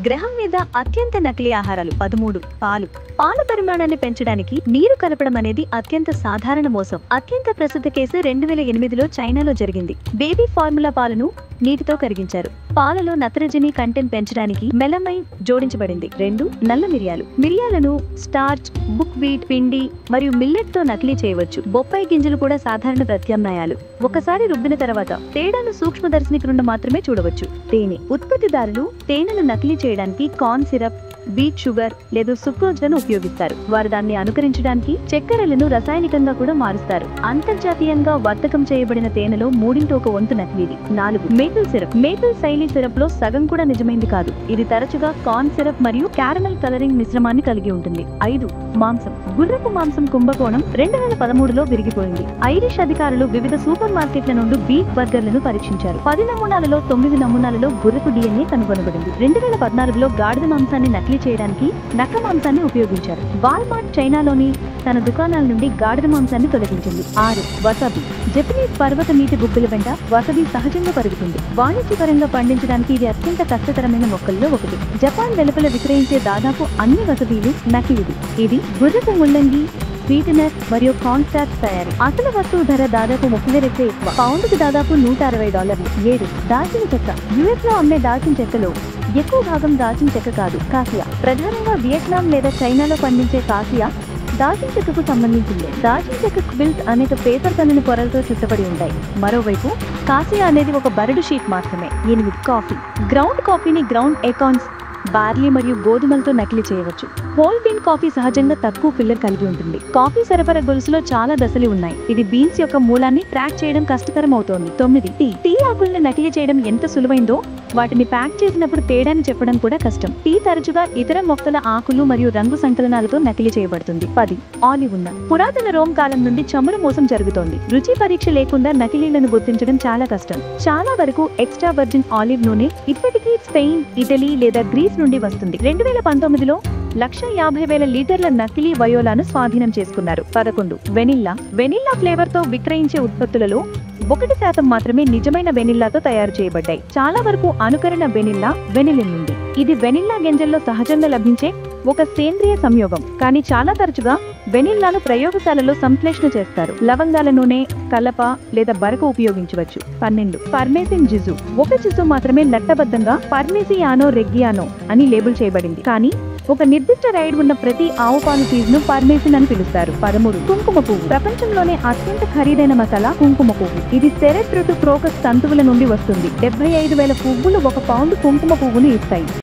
గ్రహం మీద అత్యంత నకిలీ ఆహారాలు 13. పాల పరిమాణాన్ని పెంచడానికి నీరు కలపడం అనేది అత్యంత సాధారణ మోసం. అత్యంత ప్రసిద్ధ కేసు 2008లో చైనాలో జరిగింది. బేబీ ఫార్ములా పాలను నీటితో కరిగించారు. పాలలో నత్రజని కంటెంట్ పెంచడానికి మెలమైన్ జోడించబడింది. 2. నల్ల మిరియాలను స్టార్చ్, బుక్ వీట్ పిండి మరియు మిల్లెట్ తో నకిలీ చేయవచ్చు. బొప్పాయి గింజలు కూడా సాధారణ ప్రత్యామ్నాయాలు. ఒకసారి రుబ్బిన తర్వాత తేడాను సూక్ష్మదర్శిని క్రింద మాత్రమే చూడవచ్చు. తేనె ఉత్పత్తిదారులు తేనెను నకిలీ చేయడానికి కార్న్ సిరప్, బీట్ షుగర్ లేదా సుక్రోజ్లను ఉపయోగిస్తారు. వారు దాన్ని అనుకరించడానికి చక్కెరలను రసాయనికంగా కూడా మారుస్తారు. అంతర్జాతీయంగా వర్తకం చేయబడిన తేనెలో 1/3 నకిలీది. 4. మేపుల్ శైలి సిరప్ లో సగం కూడా నిజమైంది కాదు. ఇది తరచుగా కార్న్ సిరప్ మరియు క్యారమెల్ కలరింగ్ మిశ్రమాన్ని కలిగి ఉంటుంది. 5. మాంసం. గుర్రపు మాంసం కుంభకోణం 2013లో విరిగిపోయింది. ఐరిష్ అధికారులు వివిధ సూపర్ మార్కెట్ల నుండి బీఫ్ బర్గర్లను పరీక్షించారు. 10 నమూనాలలో 9 నమూనాలలో గుర్రపు DNA కనుగొనబడింది. 2014లో గాడిద మాంసాన్ని నకిలీ చేయడానికి నక్క మాంసాన్ని ఉపయోగించారు. వాల్మార్ట్ చైనాలోని తన దుకాణాల నుండి గాడిద మాంసాన్ని తొలగించింది. 6. వసాబీ. జపనీస్ పర్వత నీటి గుబ్బిల వెంట వసాబీ సహజంగా పెరుగుతుంది. వాణిజ్యపరంగా పండించడానికి ఇది అత్యంత కష్టతరమైన మొక్కల్లో ఒకటి. జపాన్ వెలుపల విక్రయించే దాదాపు అన్ని వసబీలు నకిలీవి. ఇది గుర్రపు ముల్లంగి, స్వీటనర్ మరియు కార్న్ స్టార్చ్ తయారీ. అసలు వస్తువు ధర దాదాపు 30 రెట్లు ఎక్కువ. పౌండ్కు దాదాపు $160. 7. దాల్చిన చెక్క. యుఎస్ లో అమ్మే దాల్చిన చెక్కలో ఎక్కువ భాగం దాల్చిన చెక్క కాదు, కాసియా. ప్రధానంగా వియత్నాం లేదా చైనాలో పండించే కాసియా దాల్చిన చెక్కకు సంబంధించింది. దాల్చిన చెక్క క్విల్స్ అనేక పేపర్ పన్నుని పొరలతో చుట్టబడి ఉంటాయి. మరోవైపు కాసియా అనేది ఒక బరడు షీట్ మాత్రమే. 8. కాఫీ. గ్రౌండ్ కాఫీని గ్రౌండ్ ఎకాన్స్, బార్లీ మరియు గోధుమలతో నకిలీ చేయవచ్చు. హోల్ బీన్ కాఫీ సహజంగా తక్కువ ఫిల్లర్ కలిగి ఉంటుంది. కాఫీ సరఫరా గొలుసులో చాలా దశలు ఉన్నాయి. ఇది బీన్స్ యొక్క మూలాన్ని ట్రాక్ చేయడం కష్టతరం అవుతోంది. 9. టీ ఆకులను నకిలీ చేయడం ఎంత సులువైందో వాటిని ప్యాక్ చేసినప్పుడు తేడాని చెప్పడం కూడా కష్టం. టీ తరచుగా ఇతర మొక్కల ఆకులు మరియు రంగు సంకలనాలతో నకిలీ చేయబడుతుంది. 10. ఆలివ్ ఉన్న. పురాతన రోమ్ కాలం నుండి చమురు మోసం జరుగుతోంది. రుచి పరీక్ష లేకుండా నకిలీలను గుర్తించడం చాలా కష్టం. చాలా వరకు ఎక్స్ట్రా వర్జిన్ ఆలివ్ నూనె ఇప్పటికీ స్పెయిన్, ఇటలీ లేదా గ్రీస్ నుండి వస్తుంది. 2019లో 150,000 లీటర్ల నకిలీ వయోలాను స్వాధీనం చేసుకున్నారు. 11. వెనిల్లా ఫ్లేవర్ తో విక్రయించే ఉత్పత్తులలో 1% మాత్రమే నిజమైన వెనిల్లాతో తయారు చేయబడ్డాయి. చాలా వరకు అనుకరణ వెనిలిన్ నుండి. ఇది వెనిల్లా గింజల్లో సహజంగా లభించే ఒక సేంద్రియ సంయోగం. కానీ చాలా తరచుగా వెనిల్లాను ప్రయోగశాలలో సంశ్లేషణ చేస్తారు. లవంగాల నూనె, కలప లేదా బరకు ఉపయోగించవచ్చు. 12. పర్మేసిన్ జిజు. ఒక జిజు మాత్రమే చట్టబద్ధంగా పర్మేసియానో రెగ్గియానో అని లేబుల్ చేయబడింది. కానీ ఒక నిర్దిష్ట రైడ్ ఉన్న ప్రతి ఆవు పాలు చీజ్ ను పర్మేసిన్ అని పిలుస్తారు. 13. కుంకుమ పువ్వు. ప్రపంచంలోనే అత్యంత ఖరీదైన మసాలా కుంకుమ పువ్వు. ఇది సెరెబ్రో క్రోకస్ తంతువుల నుండి వస్తుంది. 75,000 పువ్వులు 1 పౌండ్ కుంకుమ పువ్వును ఇస్తాయి.